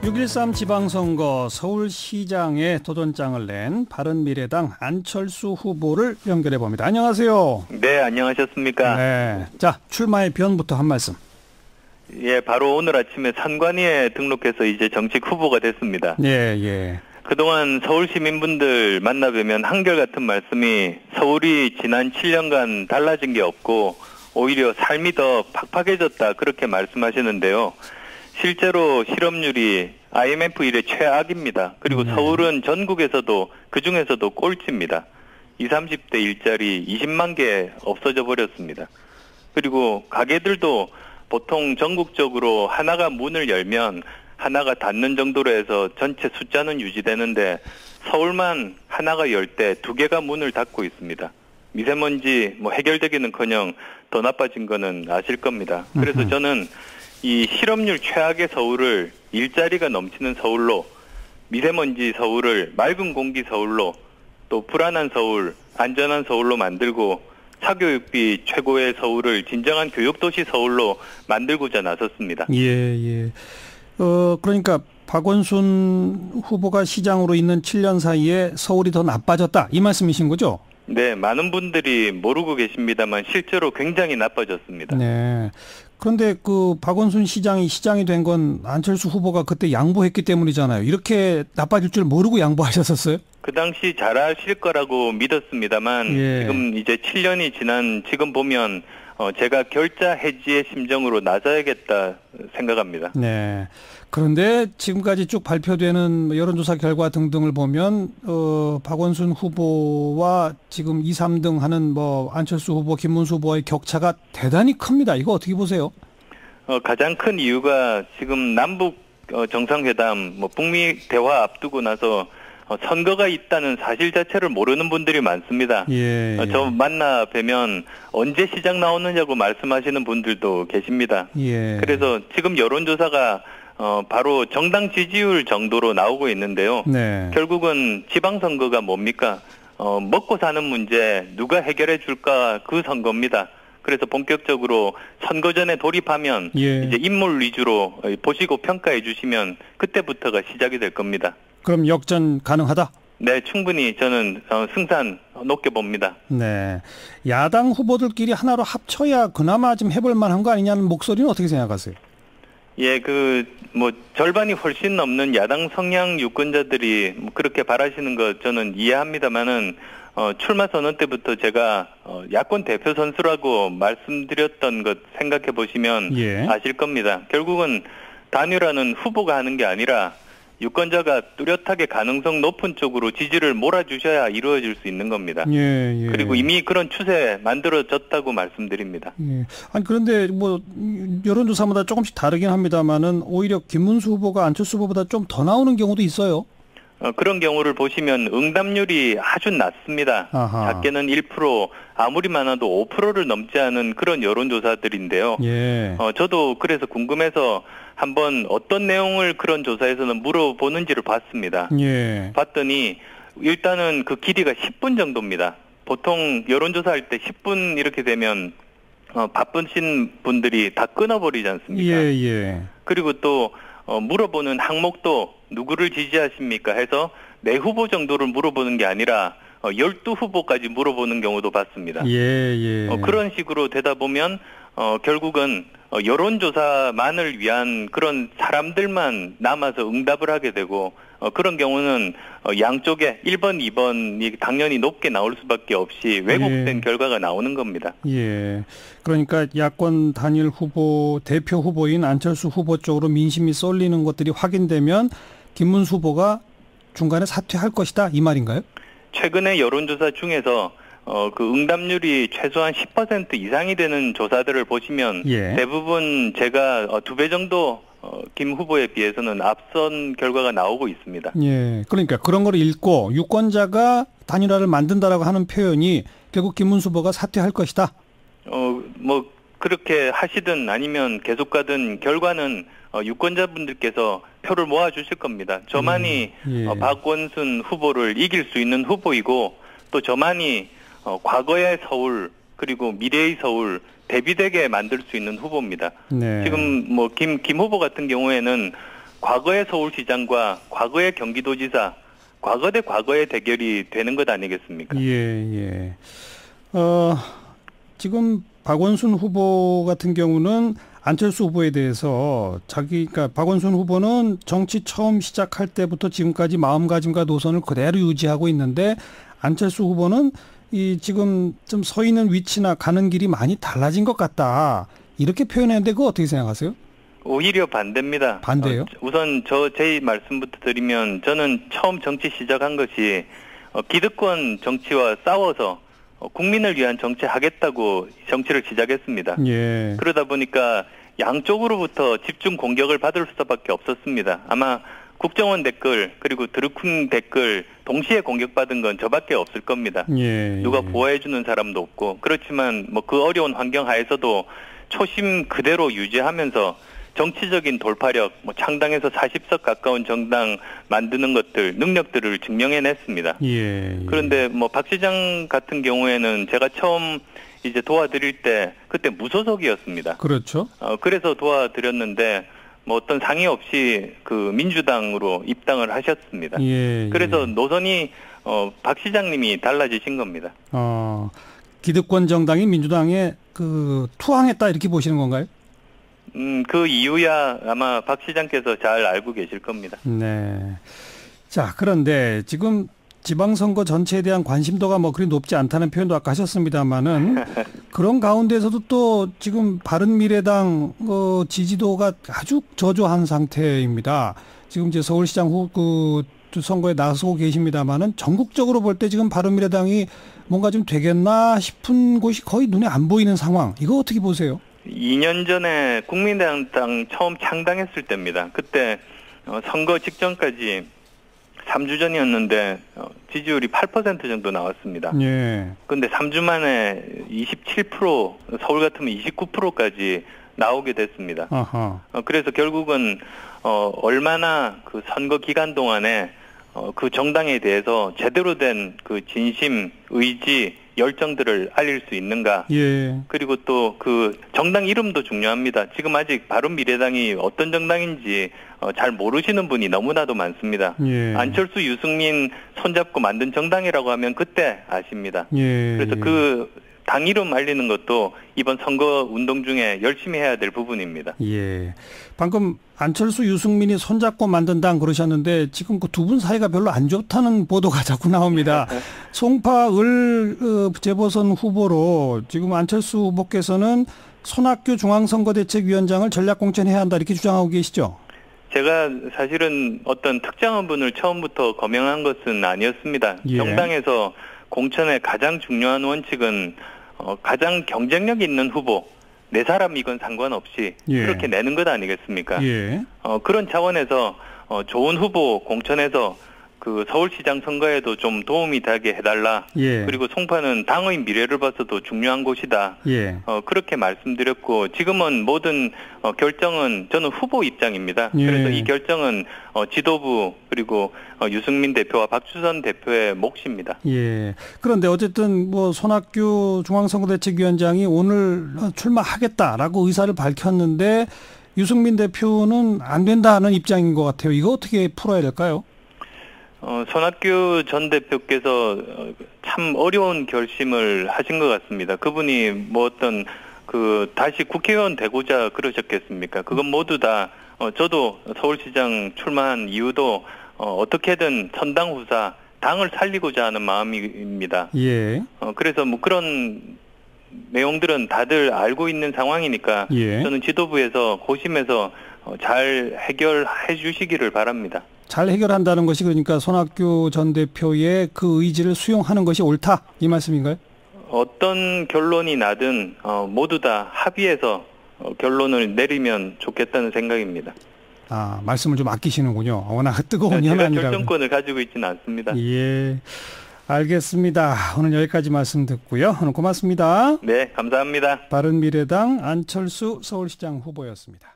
6.13 지방선거 서울시장에 도전장을 낸 바른미래당 안철수 후보를 연결해 봅니다. 안녕하세요. 네, 안녕하셨습니까? 네. 자, 출마의 변부터 한 말씀. 예, 바로 오늘 아침에 선관위에 등록해서 이제 정식 후보가 됐습니다. 예. 그동안 서울 시민분들 만나뵈면 한결같은 말씀이 서울이 지난 7년간 달라진 게 없고 오히려 삶이 더 팍팍해졌다 그렇게 말씀하시는데요. 실제로 실업률이 IMF 이래 최악입니다. 그리고 서울은 전국에서도 그중에서도 꼴찌입니다. 20, 30대 일자리 20만 개 없어져 버렸습니다. 그리고 가게들도 보통 전국적으로 하나가 문을 열면 하나가 닫는 정도로 해서 전체 숫자는 유지되는데 서울만 하나가 열 때 두 개가 문을 닫고 있습니다. 미세먼지 해결되기는커녕 더 나빠진 거는 아실 겁니다. 그래서 저는 이 실업률 최악의 서울을 일자리가 넘치는 서울로, 미세먼지 서울을 맑은 공기 서울로, 또 불안한 서울, 안전한 서울로 만들고 사교육비 최고의 서울을 진정한 교육도시 서울로 만들고자 나섰습니다. 예. 그러니까 박원순 후보가 시장으로 있는 7년 사이에 서울이 더 나빠졌다 이 말씀이신 거죠? 네, 많은 분들이 모르고 계십니다만 실제로 굉장히 나빠졌습니다. 네. 그런데 그 박원순 시장이 된 건 안철수 후보가 그때 양보했기 때문이잖아요. 이렇게 나빠질 줄 모르고 양보하셨었어요? 그 당시 잘하실 거라고 믿었습니다만 지금 이제 7년이 지난 지금 보면 제가 결자 해지의 심정으로 나서야겠다 생각합니다. 네. 그런데 지금까지 쭉 발표되는 여론조사 결과 등등을 보면 박원순 후보와 지금 2, 3등 하는 안철수 후보, 김문수 후보의 격차가 대단히 큽니다. 이거 어떻게 보세요? 가장 큰 이유가 지금 남북 정상회담, 북미 대화 앞두고 나서 선거가 있다는 사실 자체를 모르는 분들이 많습니다. 저 만나 뵈면 언제 시장 나오느냐고 말씀하시는 분들도 계십니다. 그래서 지금 여론조사가 바로 정당 지지율 정도로 나오고 있는데요. 결국은 지방선거가 뭡니까? 먹고 사는 문제 누가 해결해 줄까 그 선거입니다. 그래서 본격적으로 선거 전에 돌입하면 이제 인물 위주로 보시고 평가해 주시면 그때부터가 시작이 될 겁니다. 그럼 역전 가능하다? 네, 충분히 저는 승산 높게 봅니다. 네, 야당 후보들끼리 하나로 합쳐야 그나마 좀 해볼 만한 거 아니냐는 목소리는 어떻게 생각하세요? 예, 절반이 훨씬 넘는 야당 성향 유권자들이 그렇게 바라시는 거 저는 이해합니다만은, 출마 선언 때부터 제가, 야권 대표 선수라고 말씀드렸던 것 생각해 보시면 아실 겁니다. 결국은 단일화는 후보가 하는 게 아니라 유권자가 뚜렷하게 가능성 높은 쪽으로 지지를 몰아주셔야 이루어질 수 있는 겁니다. 그리고 이미 그런 추세 만들어졌다고 말씀드립니다. 아니 그런데 여론조사마다 조금씩 다르긴 합니다만은 오히려 김문수 후보가 안철수 후보보다 좀 더 나오는 경우도 있어요. 그런 경우를 보시면 응답률이 아주 낮습니다. 작게는 1%, 아무리 많아도 5%를 넘지 않은 그런 여론조사들인데요. 저도 그래서 궁금해서 한번 어떤 내용을 그런 조사에서는 물어보는지를 봤습니다. 봤더니 일단은 그 길이가 10분 정도입니다. 보통 여론조사할 때 10분 이렇게 되면 바쁘신 분들이 다 끊어버리지 않습니까? 그리고 또 물어보는 항목도 누구를 지지하십니까 해서 내 후보 정도를 물어보는 게 아니라 12후보까지 물어보는 경우도 봤습니다. 그런 식으로 되다 보면 결국은 여론조사만을 위한 그런 사람들만 남아서 응답을 하게 되고 그런 경우는 양쪽에 1번, 2번이 당연히 높게 나올 수밖에 없이 왜곡된 결과가 나오는 겁니다. 그러니까 야권 단일 후보, 대표 후보인 안철수 후보 쪽으로 민심이 쏠리는 것들이 확인되면 김문수 후보가 중간에 사퇴할 것이다 이 말인가요? 최근에 여론조사 중에서 그 응답률이 최소한 10% 이상이 되는 조사들을 보시면 대부분 제가 2배 정도 김 후보에 비해서는 앞선 결과가 나오고 있습니다. 그러니까 그런 걸 읽고 유권자가 단일화를 만든다라고 하는 표현이 결국 김문수 후보가 사퇴할 것이다. 그렇게 하시든 아니면 계속 가든 결과는 유권자분들께서 표를 모아주실 겁니다. 저만이 박원순 후보를 이길 수 있는 후보이고 또 저만이 과거의 서울 그리고 미래의 서울 대비되게 만들 수 있는 후보입니다. 지금 김 후보 같은 경우에는 과거의 서울시장과 과거의 경기도지사, 과거 대 과거의 대결이 되는 것 아니겠습니까? 예. 지금 박원순 후보 같은 경우는 안철수 후보에 대해서 그러니까 박원순 후보는 정치 처음 시작할 때부터 지금까지 마음가짐과 노선을 그대로 유지하고 있는데 안철수 후보는 지금 좀 서 있는 위치나 가는 길이 많이 달라진 것 같다. 이렇게 표현했는데 그거 어떻게 생각하세요? 오히려 반대입니다. 반대요? 우선 제 말씀부터 드리면 저는 처음 정치 시작한 것이 기득권 정치와 싸워서 국민을 위한 정치 하겠다고 정치를 시작했습니다. 예. 그러다 보니까 양쪽으로부터 집중 공격을 받을 수밖에 없었습니다. 아마 국정원 댓글 그리고 드루킹 댓글 동시에 공격받은 건 저밖에 없을 겁니다. 누가 보호해주는 사람도 없고 그렇지만 뭐 그 어려운 환경 하에서도 초심 그대로 유지하면서 정치적인 돌파력, 창당해서 40석 가까운 정당 만드는 것들, 능력들을 증명해냈습니다. 그런데 박 시장 같은 경우에는 제가 처음 이제 도와드릴 때 그때 무소속이었습니다. 그렇죠. 그래서 도와드렸는데 어떤 상의 없이 그 민주당으로 입당을 하셨습니다. 그래서 노선이 박 시장님이 달라지신 겁니다. 기득권 정당이 민주당에 투항했다 이렇게 보시는 건가요? 그 이유야 아마 박 시장께서 잘 알고 계실 겁니다. 네. 자, 그런데 지금 지방선거 전체에 대한 관심도가 그리 높지 않다는 표현도 아까 하셨습니다만은 그런 가운데서도 또 지금 바른미래당 지지도가 아주 저조한 상태입니다. 지금 이제 서울시장 선거에 나서고 계십니다만은 전국적으로 볼 때 지금 바른미래당이 뭔가 좀 되겠나 싶은 곳이 거의 눈에 안 보이는 상황. 이거 어떻게 보세요? 2년 전에 국민의당 처음 창당했을 때입니다. 그때 선거 직전까지 3주 전이었는데 지지율이 8% 정도 나왔습니다. 그런데 3주 만에 27%, 서울 같으면 29%까지 나오게 됐습니다. 그래서 결국은 얼마나 그 선거 기간 동안에 그 정당에 대해서 제대로 된 그 진심, 의지, 열정들을 알릴 수 있는가. 그리고 또 그 정당 이름도 중요합니다. 지금 아직 바른미래당이 어떤 정당인지 잘 모르시는 분이 너무나도 많습니다. 안철수, 유승민 손잡고 만든 정당이라고 하면 그때 아십니다. 그래서 그 당 이름 알리는 것도 이번 선거 운동 중에 열심히 해야 될 부분입니다. 방금 안철수, 유승민이 손잡고 만든 당 그러셨는데 지금 그 두 분 사이가 별로 안 좋다는 보도가 자꾸 나옵니다. 송파 을 재보선 후보로 지금 안철수 후보께서는 손학규 중앙선거대책위원장을 전략공천해야 한다 이렇게 주장하고 계시죠? 제가 사실은 어떤 특정한 분을 처음부터 거명한 것은 아니었습니다. 정당에서 공천의 가장 중요한 원칙은 가장 경쟁력 있는 후보, 네 사람이건 상관없이 그렇게 내는 것 아니겠습니까? 그런 차원에서 좋은 후보 공천해서 그 서울시장 선거에도 좀 도움이 되게 해달라. 그리고 송파는 당의 미래를 봐서도 중요한 곳이다. 그렇게 말씀드렸고 지금은 모든 결정은 저는 후보 입장입니다. 그래서 이 결정은 지도부 그리고 유승민 대표와 박주선 대표의 몫입니다. 그런데 어쨌든 손학규 중앙선거대책위원장이 오늘 출마하겠다라고 의사를 밝혔는데 유승민 대표는 안 된다는 입장인 것 같아요. 이거 어떻게 풀어야 될까요? 손학규 전 대표께서 참 어려운 결심을 하신 것 같습니다. 그분이 다시 국회의원 되고자 그러셨겠습니까? 그건 모두 다, 저도 서울시장 출마한 이유도, 어떻게든 선당 후사, 당을 살리고자 하는 마음입니다. 그래서 그런 내용들은 다들 알고 있는 상황이니까, 저는 지도부에서 고심해서 잘 해결해 주시기를 바랍니다. 잘 해결한다는 것이 그러니까 손학규 전 대표의 그 의지를 수용하는 것이 옳다 이 말씀인가요? 어떤 결론이 나든 모두 다 합의해서 결론을 내리면 좋겠다는 생각입니다. 말씀을 좀 아끼시는군요. 워낙 뜨거운 현안이라. 제가 결정권을 가지고 있지는 않습니다. 알겠습니다. 오늘 여기까지 말씀 듣고요. 오늘 고맙습니다. 네, 감사합니다. 바른미래당 안철수 서울시장 후보였습니다.